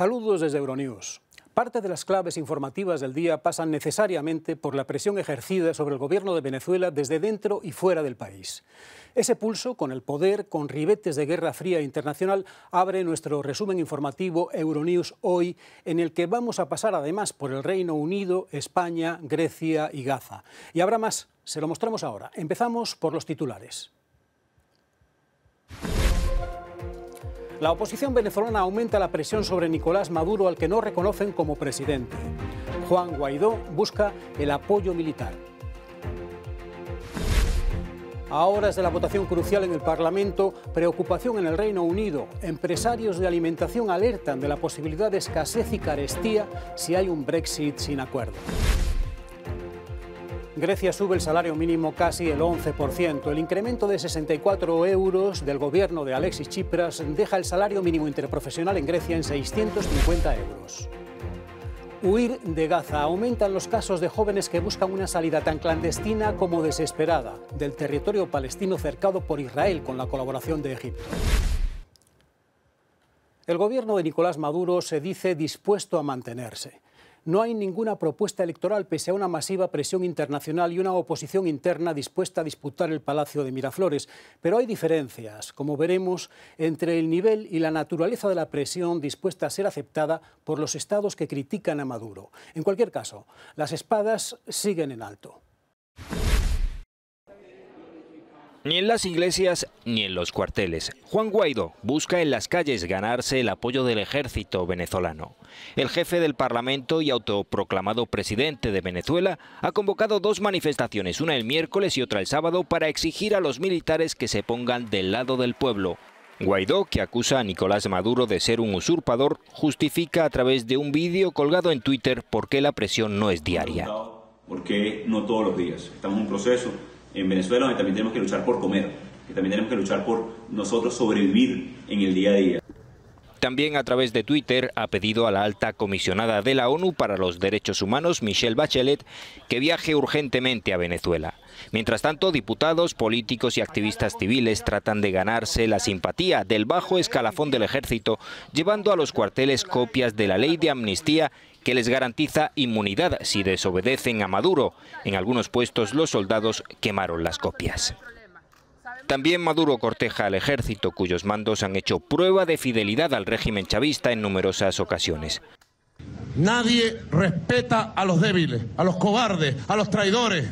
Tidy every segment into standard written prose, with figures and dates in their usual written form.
Saludos desde Euronews. Parte de las claves informativas del día pasan necesariamente por la presión ejercida sobre el gobierno de Venezuela desde dentro y fuera del país. Ese pulso, con el poder, con ribetes de guerra fría internacional, abre nuestro resumen informativo Euronews hoy, en el que vamos a pasar además por el Reino Unido, España, Grecia y Gaza. Y habrá más, se lo mostramos ahora. Empezamos por los titulares. La oposición venezolana aumenta la presión sobre Nicolás Maduro, al que no reconocen como presidente. Juan Guaidó busca el apoyo militar. A horas de la votación crucial en el Parlamento, preocupación en el Reino Unido. Empresarios de alimentación alertan de la posibilidad de escasez y carestía si hay un Brexit sin acuerdo. Grecia sube el salario mínimo casi el 11%. El incremento de 64 euros del gobierno de Alexis Tsipras deja el salario mínimo interprofesional en Grecia en 650 euros. Huir de Gaza. Aumentan los casos de jóvenes que buscan una salida tan clandestina como desesperada del territorio palestino cercado por Israel con la colaboración de Egipto. El gobierno de Nicolás Maduro se dice dispuesto a mantenerse. No hay ninguna propuesta electoral pese a una masiva presión internacional y una oposición interna dispuesta a disputar el Palacio de Miraflores. Pero hay diferencias, como veremos, entre el nivel y la naturaleza de la presión dispuesta a ser aceptada por los estados que critican a Maduro. En cualquier caso, las espadas siguen en alto. Ni en las iglesias ni en los cuarteles. Juan Guaidó busca en las calles ganarse el apoyo del ejército venezolano. El jefe del Parlamento y autoproclamado presidente de Venezuela ha convocado dos manifestaciones, una el miércoles y otra el sábado, para exigir a los militares que se pongan del lado del pueblo. Guaidó, que acusa a Nicolás Maduro de ser un usurpador, justifica a través de un vídeo colgado en Twitter por qué la presión no es diaria. ¿Por qué no todos los días? Estamos en un proceso en Venezuela donde también tenemos que luchar por comer, que también tenemos que luchar por nosotros sobrevivir en el día a día. También a través de Twitter ha pedido a la alta comisionada de la ONU para los Derechos Humanos, Michelle Bachelet, que viaje urgentemente a Venezuela. Mientras tanto, diputados, políticos y activistas civiles tratan de ganarse la simpatía del bajo escalafón del ejército, llevando a los cuarteles copias de la ley de amnistía que les garantiza inmunidad si desobedecen a Maduro. En algunos puestos los soldados quemaron las copias. También Maduro corteja al ejército, cuyos mandos han hecho prueba de fidelidad al régimen chavista en numerosas ocasiones. Nadie respeta a los débiles, a los cobardes, a los traidores.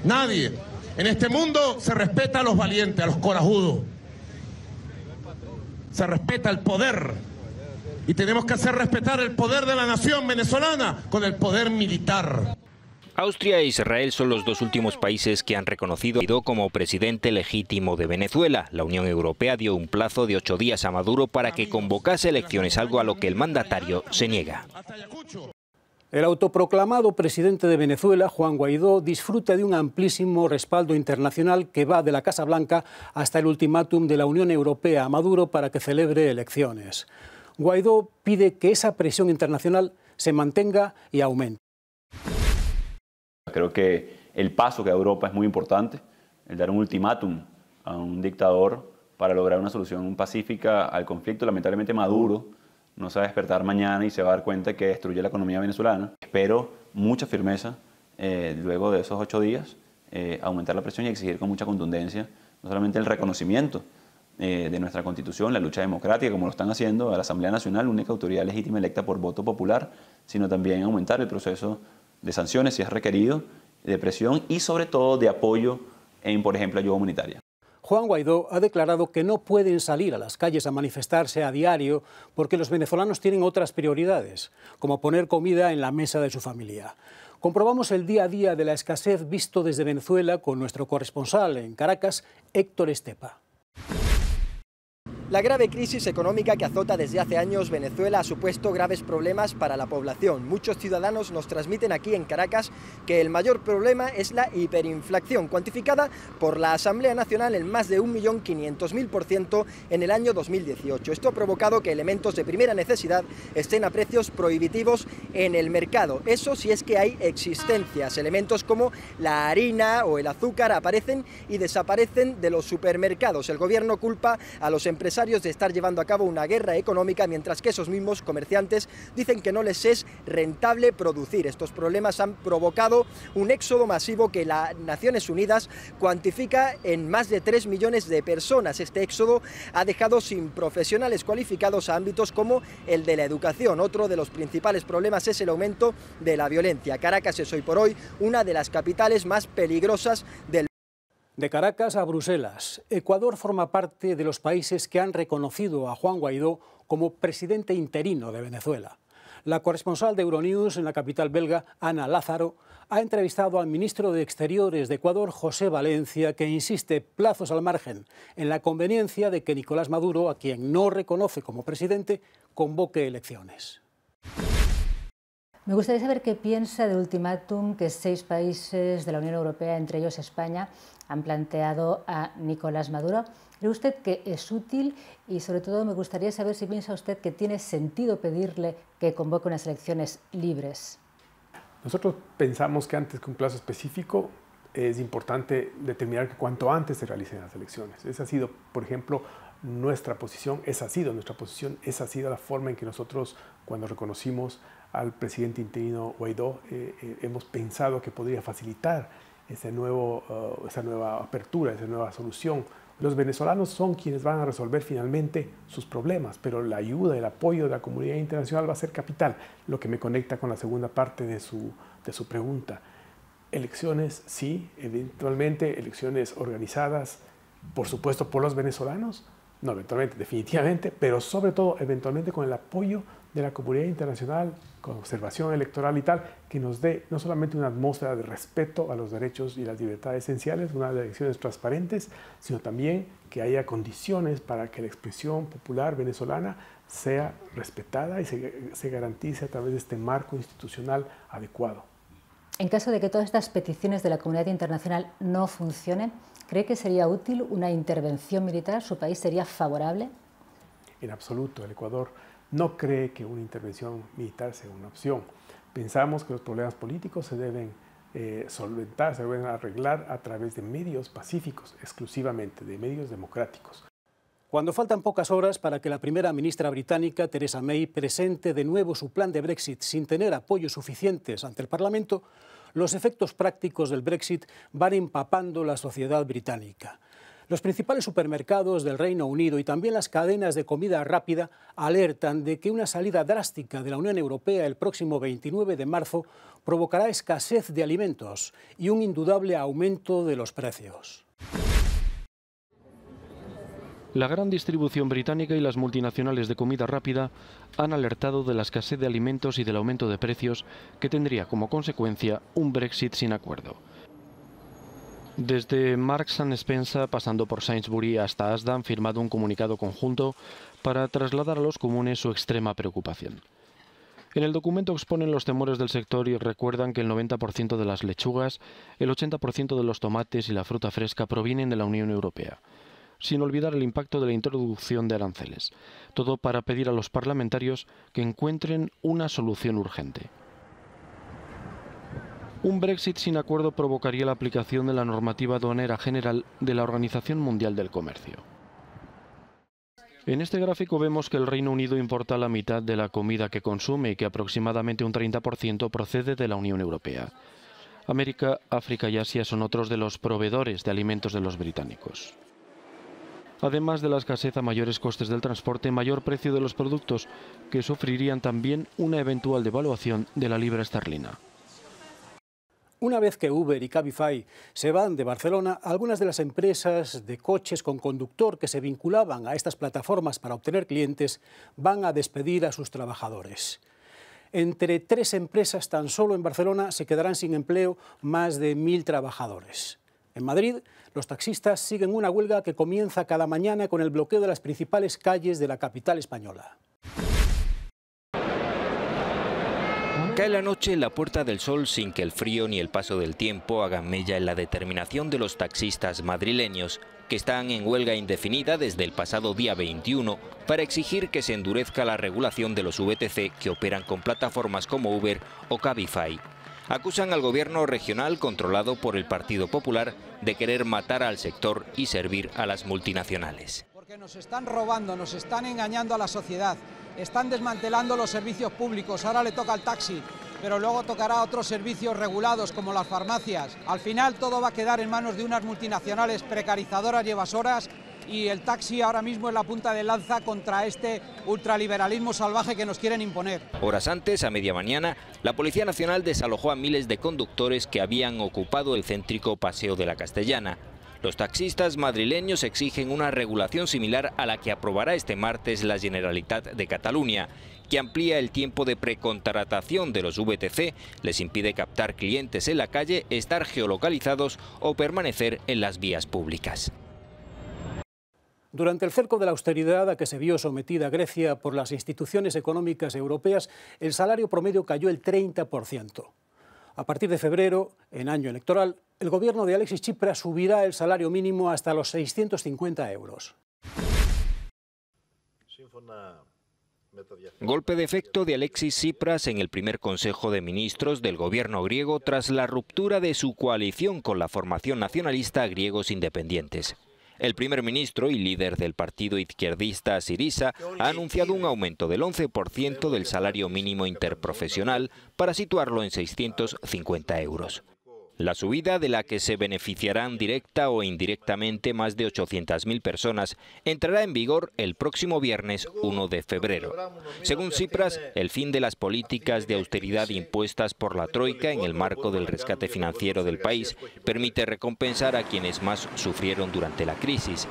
Nadie. En este mundo se respeta a los valientes, a los corajudos. Se respeta el poder. Y tenemos que hacer respetar el poder de la nación venezolana con el poder militar. Austria e Israel son los dos últimos países que han reconocido a Guaidó como presidente legítimo de Venezuela. La Unión Europea dio un plazo de 8 días a Maduro para que convocase elecciones, algo a lo que el mandatario se niega. El autoproclamado presidente de Venezuela, Juan Guaidó, disfruta de un amplísimo respaldo internacional que va de la Casa Blanca hasta el ultimátum de la Unión Europea a Maduro para que celebre elecciones. Guaidó pide que esa presión internacional se mantenga y aumente. Creo que el paso que da Europa es muy importante, el dar un ultimátum a un dictador para lograr una solución pacífica al conflicto. Lamentablemente Maduro no se va a despertar mañana y se va a dar cuenta que destruye la economía venezolana. Espero mucha firmeza luego de esos 8 días, aumentar la presión y exigir con mucha contundencia no solamente el reconocimiento de nuestra Constitución, la lucha democrática, como lo están haciendo a la Asamblea Nacional, única autoridad legítima electa por voto popular, sino también aumentar el proceso de sanciones si es requerido, de presión y sobre todo de apoyo en, por ejemplo, ayuda humanitaria. Juan Guaidó ha declarado que no pueden salir a las calles a manifestarse a diario porque los venezolanos tienen otras prioridades, como poner comida en la mesa de su familia. Comprobamos el día a día de la escasez visto desde Venezuela con nuestro corresponsal en Caracas, Héctor Estepa. La grave crisis económica que azota desde hace años Venezuela ha supuesto graves problemas para la población. Muchos ciudadanos nos transmiten aquí en Caracas que el mayor problema es la hiperinflación, cuantificada por la Asamblea Nacional en más de 1.500.000% en el año 2018. Esto ha provocado que elementos de primera necesidad estén a precios prohibitivos en el mercado. Eso si es que hay existencias. Elementos como la harina o el azúcar aparecen y desaparecen de los supermercados. El gobierno culpa a los empresarios empresarios de estar llevando a cabo una guerra económica, mientras que esos mismos comerciantes dicen que no les es rentable producir. Estos problemas han provocado un éxodo masivo que las Naciones Unidas cuantifica en más de 3 millones de personas. Este éxodo ha dejado sin profesionales cualificados a ámbitos como el de la educación. Otro de los principales problemas es el aumento de la violencia. Caracas es hoy por hoy una de las capitales más peligrosas del De Caracas a Bruselas, Ecuador forma parte de los países que han reconocido a Juan Guaidó como presidente interino de Venezuela. La corresponsal de Euronews en la capital belga, Ana Lázaro, ha entrevistado al ministro de Exteriores de Ecuador, José Valencia, que insiste, plazos al margen, en la conveniencia de que Nicolás Maduro, a quien no reconoce como presidente, convoque elecciones. Me gustaría saber qué piensa del ultimátum que 6 países de la Unión Europea, entre ellos España, han planteado a Nicolás Maduro. ¿Cree usted que es útil? Y sobre todo me gustaría saber si piensa usted que tiene sentido pedirle que convoque unas elecciones libres. Nosotros pensamos que antes que un plazo específico es importante determinar que cuanto antes se realicen las elecciones. Esa ha sido, por ejemplo, nuestra posición, esa ha sido la forma en que nosotros, cuando reconocimos al presidente interino Guaidó, hemos pensado que podría facilitar esa nueva apertura, esa nueva solución. Los venezolanos son quienes van a resolver finalmente sus problemas, pero la ayuda, el apoyo de la comunidad internacional va a ser capital, lo que me conecta con la segunda parte de su pregunta. Elecciones, sí, eventualmente elecciones organizadas, por supuesto, por los venezolanos, no eventualmente, definitivamente, pero sobre todo, eventualmente con el apoyo de la comunidad internacional, con observación electoral y tal, que nos dé no solamente una atmósfera de respeto a los derechos y las libertades esenciales, unas elecciones transparentes, sino también que haya condiciones para que la expresión popular venezolana sea respetada y se garantice a través de este marco institucional adecuado. En caso de que todas estas peticiones de la comunidad internacional no funcionen, ¿cree que sería útil una intervención militar? ¿Su país sería favorable? En absoluto. El Ecuador no cree que una intervención militar sea una opción. Pensamos que los problemas políticos se deben solventar, se deben arreglar a través de medios pacíficos, exclusivamente, de medios democráticos. Cuando faltan pocas horas para que la primera ministra británica, Theresa May, presente de nuevo su plan de Brexit sin tener apoyos suficientes ante el Parlamento, los efectos prácticos del Brexit van empapando la sociedad británica. Los principales supermercados del Reino Unido y también las cadenas de comida rápida alertan de que una salida drástica de la Unión Europea el próximo 29 de marzo provocará escasez de alimentos y un indudable aumento de los precios. La gran distribución británica y las multinacionales de comida rápida han alertado de la escasez de alimentos y del aumento de precios que tendría como consecuencia un Brexit sin acuerdo. Desde Marks & Spencer, pasando por Sainsbury hasta Asda, han firmado un comunicado conjunto para trasladar a los comunes su extrema preocupación. En el documento exponen los temores del sector y recuerdan que el 90% de las lechugas, el 80% de los tomates y la fruta fresca provienen de la Unión Europea, sin olvidar el impacto de la introducción de aranceles. Todo para pedir a los parlamentarios que encuentren una solución urgente. Un Brexit sin acuerdo provocaría la aplicación de la normativa aduanera general de la Organización Mundial del Comercio. En este gráfico vemos que el Reino Unido importa la mitad de la comida que consume y que aproximadamente un 30% procede de la Unión Europea. América, África y Asia son otros de los proveedores de alimentos de los británicos. Además de la escasez a mayores costes del transporte, mayor precio de los productos, que sufrirían también una eventual devaluación de la libra esterlina. Una vez que Uber y Cabify se van de Barcelona, algunas de las empresas de coches con conductor que se vinculaban a estas plataformas para obtener clientes van a despedir a sus trabajadores. Entre 3 empresas tan solo en Barcelona se quedarán sin empleo más de 1000 trabajadores. En Madrid, los taxistas siguen una huelga que comienza cada mañana con el bloqueo de las principales calles de la capital española. Cae la noche en la Puerta del Sol sin que el frío ni el paso del tiempo hagan mella en la determinación de los taxistas madrileños, que están en huelga indefinida desde el pasado día 21 para exigir que se endurezca la regulación de los VTC que operan con plataformas como Uber o Cabify. Acusan al gobierno regional controlado por el Partido Popular de querer matar al sector y servir a las multinacionales. Porque nos están robando, nos están engañando a la sociedad, están desmantelando los servicios públicos, ahora le toca al taxi, pero luego tocará a otros servicios regulados como las farmacias. Al final todo va a quedar en manos de unas multinacionales precarizadoras y evasoras, y el taxi ahora mismo es la punta de lanza contra este ultraliberalismo salvaje que nos quieren imponer. Horas antes, a media mañana, la Policía Nacional desalojó a miles de conductores que habían ocupado el céntrico Paseo de la Castellana. Los taxistas madrileños exigen una regulación similar a la que aprobará este martes la Generalitat de Cataluña, que amplía el tiempo de precontratación de los VTC, les impide captar clientes en la calle, estar geolocalizados o permanecer en las vías públicas. Durante el cerco de la austeridad a que se vio sometida Grecia por las instituciones económicas europeas, el salario promedio cayó el 30%. A partir de febrero, en año electoral, el gobierno de Alexis Tsipras subirá el salario mínimo hasta los 650 euros. Golpe de efecto de Alexis Tsipras en el primer Consejo de Ministros del gobierno griego tras la ruptura de su coalición con la formación nacionalista Griegos Independientes. El primer ministro y líder del partido izquierdista Syriza ha anunciado un aumento del 11% del salario mínimo interprofesional para situarlo en 650 euros. La subida, de la que se beneficiarán directa o indirectamente más de 800.000 personas, entrará en vigor el próximo viernes 1 de febrero. Según Tsipras, el fin de las políticas de austeridad impuestas por la Troika en el marco del rescate financiero del país permite recompensar a quienes más sufrieron durante la crisis.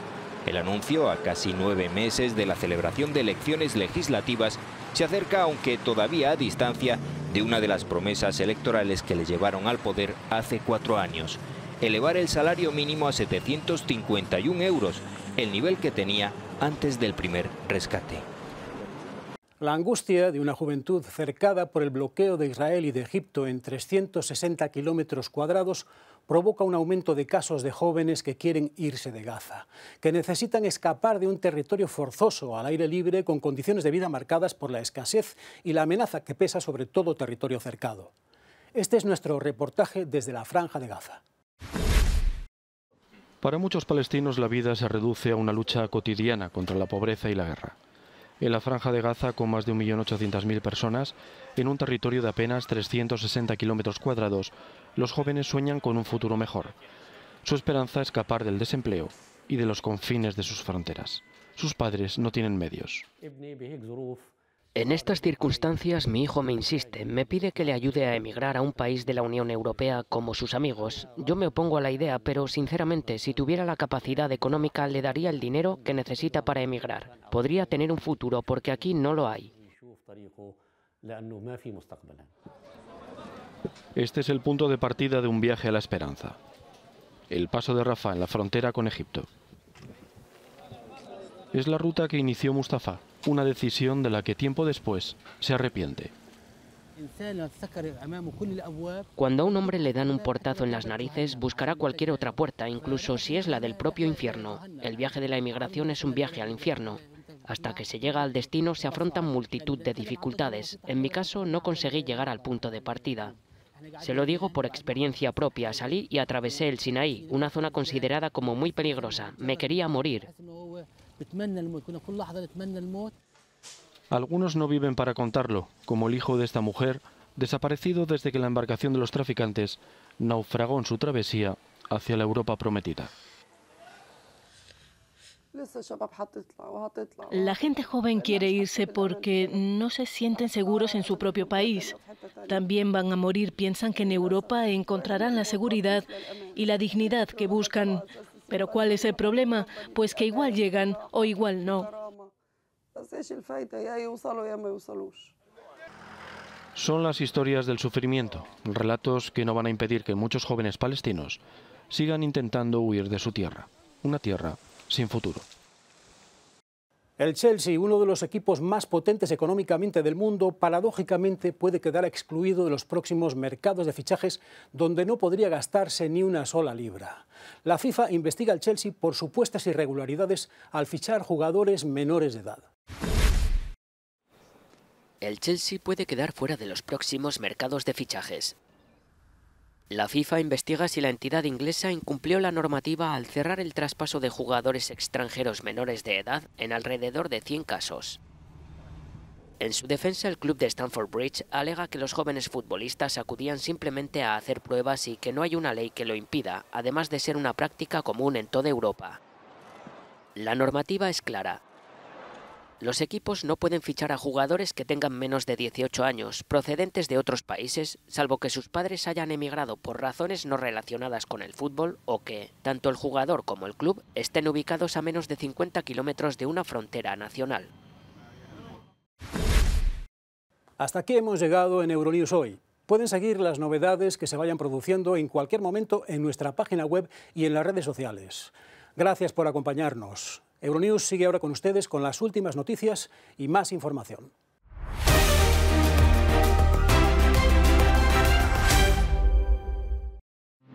El anuncio, a casi 9 meses de la celebración de elecciones legislativas, se acerca, aunque todavía a distancia, de una de las promesas electorales que le llevaron al poder hace 4 años: elevar el salario mínimo a 751 euros, el nivel que tenía antes del primer rescate. La angustia de una juventud cercada por el bloqueo de Israel y de Egipto en 360 kilómetros cuadrados provoca un aumento de casos de jóvenes que quieren irse de Gaza, que necesitan escapar de un territorio forzoso al aire libre con condiciones de vida marcadas por la escasez y la amenaza que pesa sobre todo territorio cercado. Este es nuestro reportaje desde la Franja de Gaza. Para muchos palestinos la vida se reduce a una lucha cotidiana contra la pobreza y la guerra. En la Franja de Gaza, con más de 1.800.000 personas, en un territorio de apenas 360 kilómetros cuadrados, los jóvenes sueñan con un futuro mejor. Su esperanza es escapar del desempleo y de los confines de sus fronteras. Sus padres no tienen medios. En estas circunstancias, mi hijo me insiste, me pide que le ayude a emigrar a un país de la Unión Europea como sus amigos. Yo me opongo a la idea, pero sinceramente, si tuviera la capacidad económica, le daría el dinero que necesita para emigrar. Podría tener un futuro, porque aquí no lo hay. Este es el punto de partida de un viaje a la esperanza. El paso de Rafah en la frontera con Egipto. Es la ruta que inició Mustafa, una decisión de la que tiempo después se arrepiente. Cuando a un hombre le dan un portazo en las narices, buscará cualquier otra puerta, incluso si es la del propio infierno. El viaje de la emigración es un viaje al infierno. Hasta que se llega al destino se afrontan multitud de dificultades. En mi caso, no conseguí llegar al punto de partida. Se lo digo por experiencia propia. Salí y atravesé el Sinaí, una zona considerada como muy peligrosa. Me quería morir. Algunos no viven para contarlo, como el hijo de esta mujer, desaparecido desde que la embarcación de los traficantes naufragó en su travesía hacia la Europa prometida. La gente joven quiere irse porque no se sienten seguros en su propio país. También van a morir, piensan que en Europa encontrarán la seguridad y la dignidad que buscan. Pero ¿cuál es el problema? Pues que igual llegan o igual no. Son las historias del sufrimiento, relatos que no van a impedir que muchos jóvenes palestinos sigan intentando huir de su tierra, una tierra sin futuro. El Chelsea, uno de los equipos más potentes económicamente del mundo, paradójicamente puede quedar excluido de los próximos mercados de fichajes donde no podría gastarse ni una sola libra. La FIFA investiga al Chelsea por supuestas irregularidades al fichar jugadores menores de edad. El Chelsea puede quedar fuera de los próximos mercados de fichajes. La FIFA investiga si la entidad inglesa incumplió la normativa al cerrar el traspaso de jugadores extranjeros menores de edad en alrededor de 100 casos. En su defensa, el club de Stamford Bridge alega que los jóvenes futbolistas acudían simplemente a hacer pruebas y que no hay una ley que lo impida, además de ser una práctica común en toda Europa. La normativa es clara. Los equipos no pueden fichar a jugadores que tengan menos de 18 años, procedentes de otros países, salvo que sus padres hayan emigrado por razones no relacionadas con el fútbol o que, tanto el jugador como el club, estén ubicados a menos de 50 kilómetros de una frontera nacional. Hasta aquí hemos llegado en Euronews hoy. Pueden seguir las novedades que se vayan produciendo en cualquier momento en nuestra página web y en las redes sociales. Gracias por acompañarnos. Euronews sigue ahora con ustedes con las últimas noticias y más información.